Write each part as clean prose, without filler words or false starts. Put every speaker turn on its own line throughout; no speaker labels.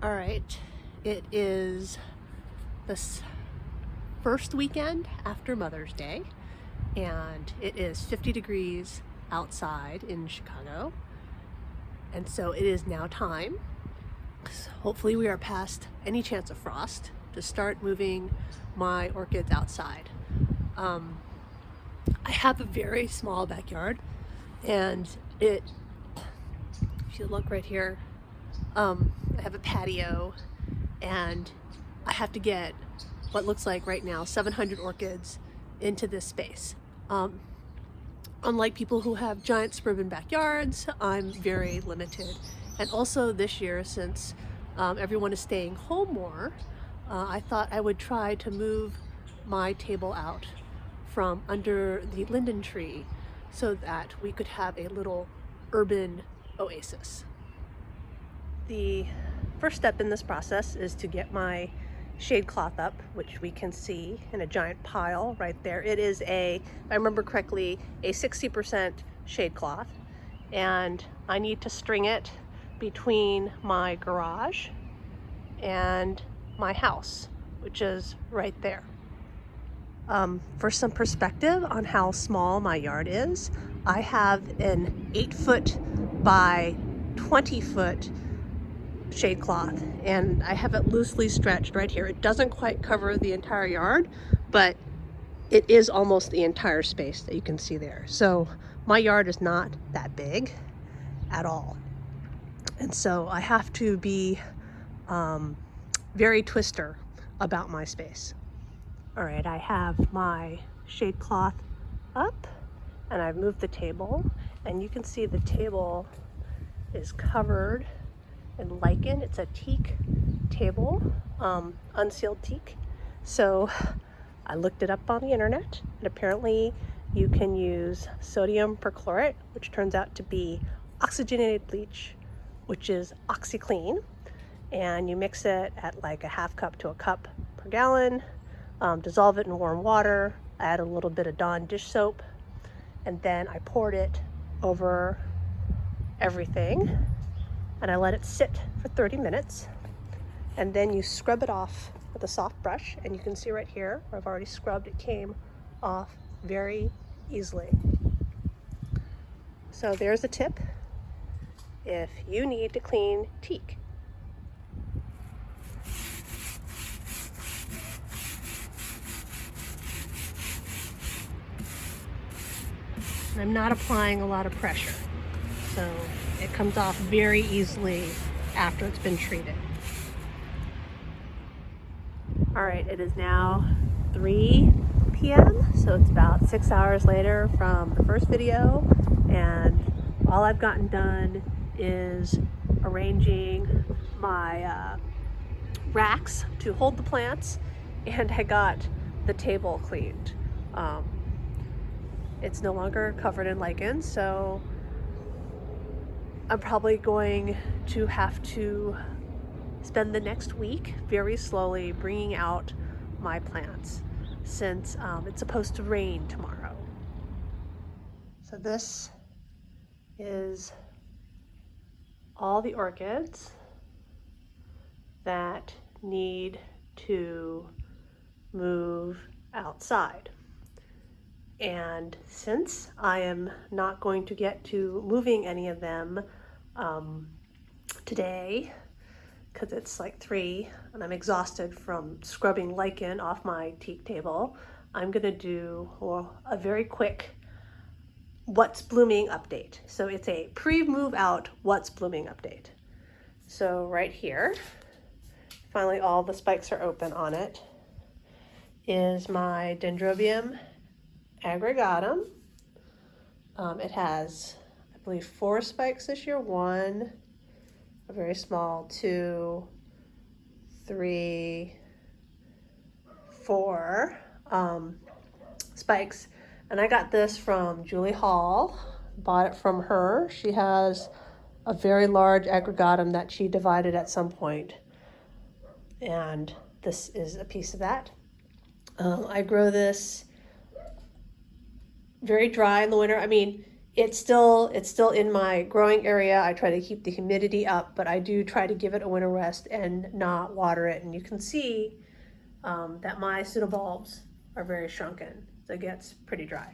All right, it is this first weekend after Mother's Day, and it is 50 degrees outside in Chicago. And so it is now time, hopefully we are past any chance of frost, to start moving my orchids outside. I have a very small backyard, and if you look right here, I have a patio, and I have to get what looks like right now 700 orchids into this space. Unlike people who have giant suburban backyards, I'm very limited. And also this year, since everyone is staying home more, I thought I would try to move my table out from under the linden tree so that we could have a little urban oasis. The first step in this process is to get my shade cloth up, which we can see in a giant pile right there. It is if I remember correctly, a 60% shade cloth, and I need to string it between my garage and my house, which is right there. For some perspective on how small my yard is, I have an 8-foot by 20-foot shade cloth, and I have it loosely stretched right here. It doesn't quite cover the entire yard, but it is almost the entire space that you can see there. So my yard is not that big at all. And so I have to be very twister about my space. All right, I have my shade cloth up, and I've moved the table, and you can see the table is covered in lichen. It's a teak table, unsealed teak. So I looked it up on the internet, and apparently you can use sodium perchlorate, which turns out to be oxygenated bleach, which is OxyClean, and you mix it at like a half cup to a cup per gallon, dissolve it in warm water, add a little bit of Dawn dish soap, and then I poured it over everything, and I let it sit for 30 minutes, and then you scrub it off with a soft brush, and you can see right here where I've already scrubbed, it came off very easily. So there's a tip if you need to clean teak. I'm not applying a lot of pressure, so it comes off very easily after it's been treated. All right, it is now 3 p.m., so it's about 6 hours later from the first video, and all I've gotten done is arranging my racks to hold the plants, and I got the table cleaned. It's no longer covered in lichen, so I'm probably going to have to spend the next week very slowly bringing out my plants, since it's supposed to rain tomorrow. So this is all the orchids that need to move outside. And since I am not going to get to moving any of them today, because it's like 3 and I'm exhausted from scrubbing lichen off my teak table, I'm gonna do a very quick what's blooming update. So it's a pre-move out what's blooming update. So right here, finally all the spikes are open on it, is my Dendrobium aggregatum. It has, I believe, 4 spikes this year. 1, a very small, 2, 3, 4 spikes. And I got this from Julie Hall, bought it from her. She has a very large aggregatum that she divided at some point, and this is a piece of that. I grow this very dry in the winter. I mean, it's still in my growing area. I try to keep the humidity up, but I do try to give it a winter rest and not water it. And you can see that my pseudobulbs are very shrunken, so it gets pretty dry.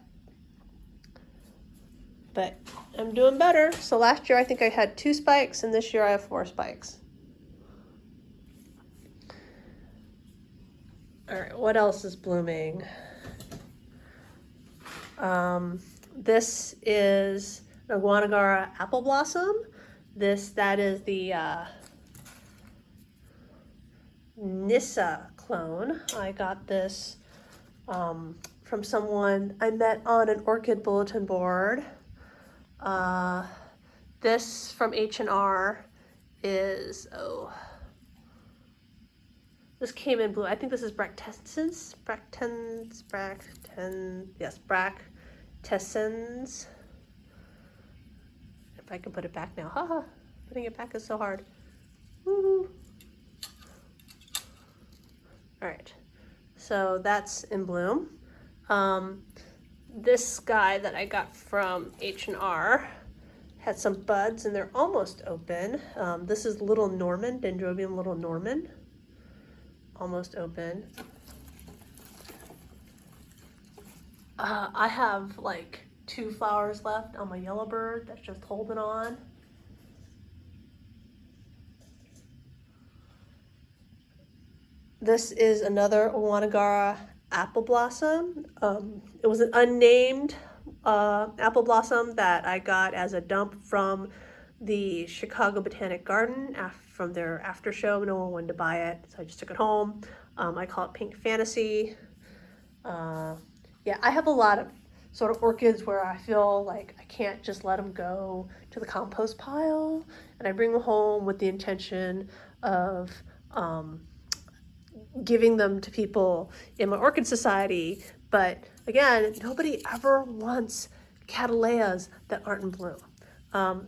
But I'm doing better. So last year I think I had 2 spikes, and this year I have 4 spikes. All right, what else is blooming? This is the Guanagara apple blossom. That is the Nissa clone. I got this from someone I met on an orchid bulletin board. This from H&R is, this came in blue. I think this is Bractescens. Yes, Bractescens. If I can put it back now. Haha, putting it back is so hard. Woo-hoo. All right, so that's in bloom. This guy that I got from H&R had some buds and they're almost open. This is Little Norman, Dendrobium Little Norman. Almost open. I have like 2 flowers left on my yellowbird that's just holding on. This is another Guanagara apple blossom. It was an unnamed apple blossom that I got as a dump from the Chicago Botanic Garden from their after show. No one wanted to buy it, so I just took it home. I call it Pink Fantasy. Yeah, I have a lot of sort of orchids where I feel like I can't just let them go to the compost pile, and I bring them home with the intention of giving them to people in my orchid society. But again, nobody ever wants cattleyas that aren't in bloom.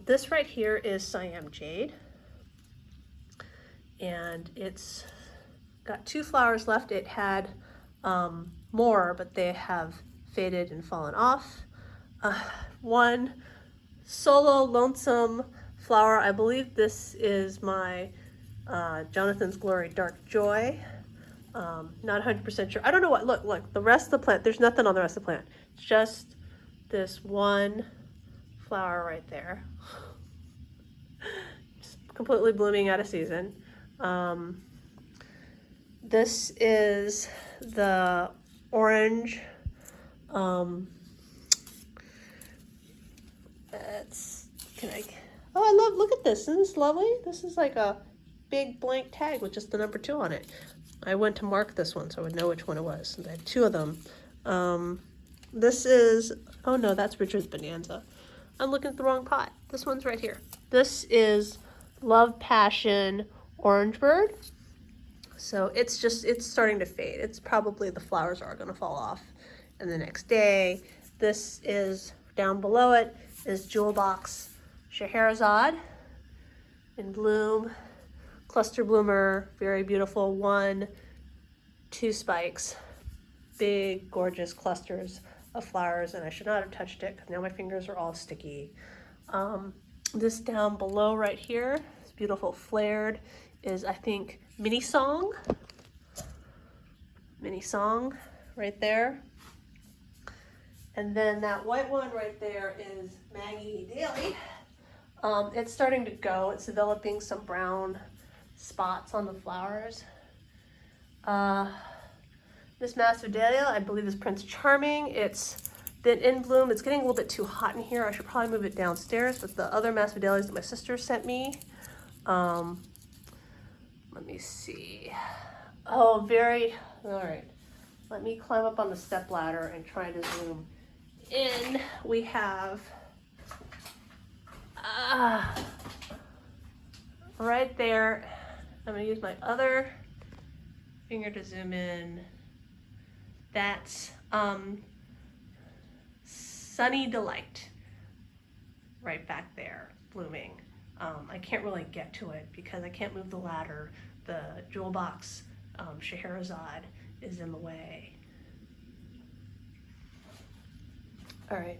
This right here is Siam Jade, and it's got 2 flowers left. It had more, but they have faded and fallen off. One solo lonesome flower, I believe this is my Jonathan's Glory Dark Joy. Not 100% sure. I don't know what, look, the rest of the plant, there's nothing on the rest of the plant. It's just this one flower right there. Just completely blooming out of season. This is the orange, look at this, isn't this lovely? This is like a big blank tag with just the number 2 on it. I went to mark this one so I would know which one it was. I had 2 of them. This is, oh no, that's Richard's Bonanza. I'm looking at the wrong pot. This one's right here. This is Love Passion Orange Bird. So it's starting to fade. It's probably, the flowers are gonna fall off in the next day. This is, down below it is Jewel Box Scheherazade in bloom. Cluster bloomer, very beautiful. 1, 2 spikes, big, gorgeous clusters of flowers, and I should not have touched it because now my fingers are all sticky. This down below right here, this beautiful flared, is I think Mini Song right there. And then that white one right there is Maggie Daly. It's starting to go. It's developing some brown spots on the flowers. This Massodalia, I believe, is Prince Charming. It's been in bloom. It's getting a little bit too hot in here. I should probably move it downstairs. But the other Massodalias that my sister sent me, let me see. Oh, all right. Let me climb up on the step ladder and try to zoom in. We have right there. I'm gonna use my other finger to zoom in. That's Sunny Delight right back there, blooming. I can't really get to it because I can't move the ladder. The Jewel Box Scheherazade is in the way. All right.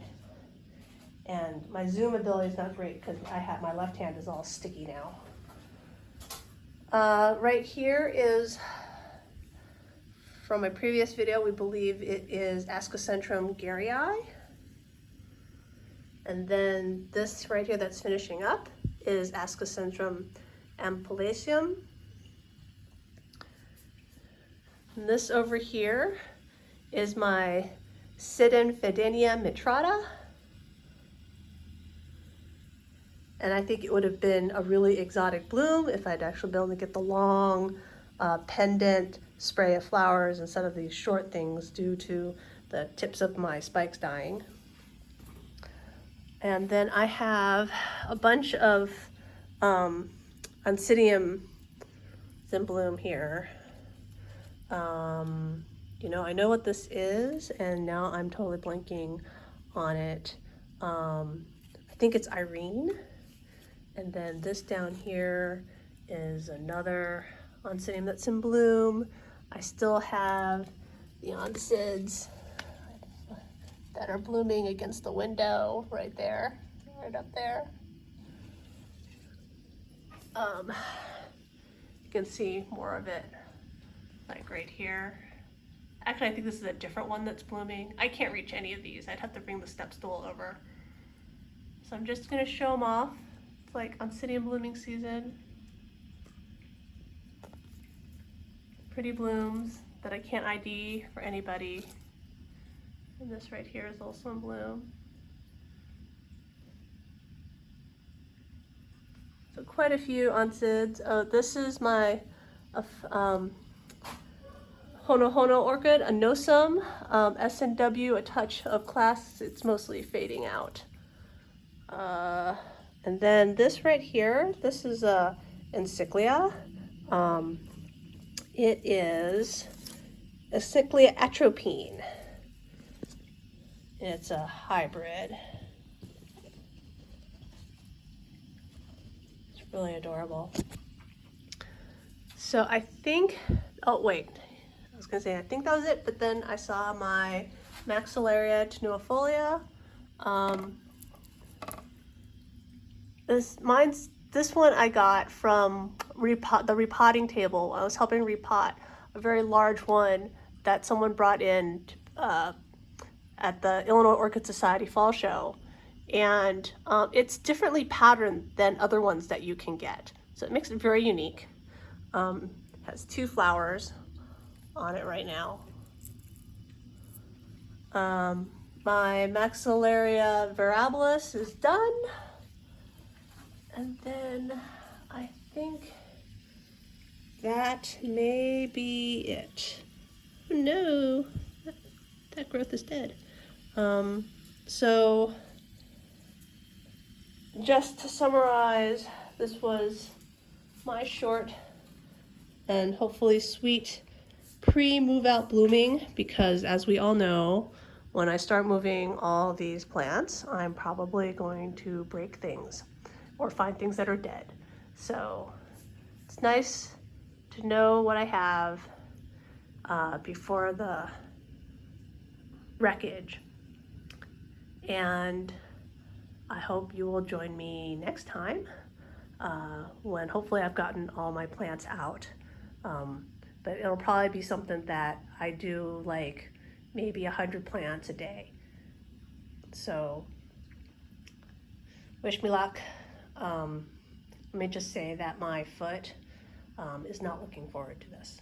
And my zoom ability is not great because my left hand is all sticky now. Right here is, from my previous video, we believe it is Ascocentrum garryi. And then this right here that's finishing up is Ascocentrum ampullaceum. And this over here is my Sidonphedenia mitrata. And I think it would have been a really exotic bloom if I'd actually been able to get the long pendant spray of flowers instead of these short things due to the tips of my spikes dying. And then I have a bunch of Oncidium in bloom here. You know, I know what this is, and now I'm totally blanking on it. I think it's Irene. And then this down here is another Oncidium that's in bloom. I still have the Oncids that are blooming against the window right there, right up there. You can see more of it, like right here. Actually, I think this is a different one that's blooming. I can't reach any of these. I'd have to bring the step stool over. So I'm just gonna show them off. It's like Oncidium blooming season. Pretty blooms that I can't ID for anybody. And this right here is also in bloom. So quite a few Oncids. Oh, this is my Hono Hono orchid, a nosum, SNW, a touch of class. It's mostly fading out. And then this right here, this is a Encyclia. It is Encyclia atropine. It's a hybrid. It's really adorable. So I think, oh wait, I was gonna say I think that was it, but then I saw my Maxillaria tenuifolia. This one I got from the repotting table. I was helping repot a very large one that someone brought in at the Illinois Orchid Society Fall Show. And it's differently patterned than other ones that you can get. So it makes it very unique. It has 2 flowers on it right now. My Maxillaria variabilis is done. And then I think that may be it. Oh, no, that growth is dead. So just to summarize, this was my short and hopefully sweet pre-move out blooming, because as we all know, when I start moving all these plants, I'm probably going to break things or find things that are dead. So it's nice to know what I have before the wreckage. And I hope you will join me next time when hopefully I've gotten all my plants out. But it'll probably be something that I do like maybe 100 plants a day. So wish me luck. Let me just say that my foot is not looking forward to this.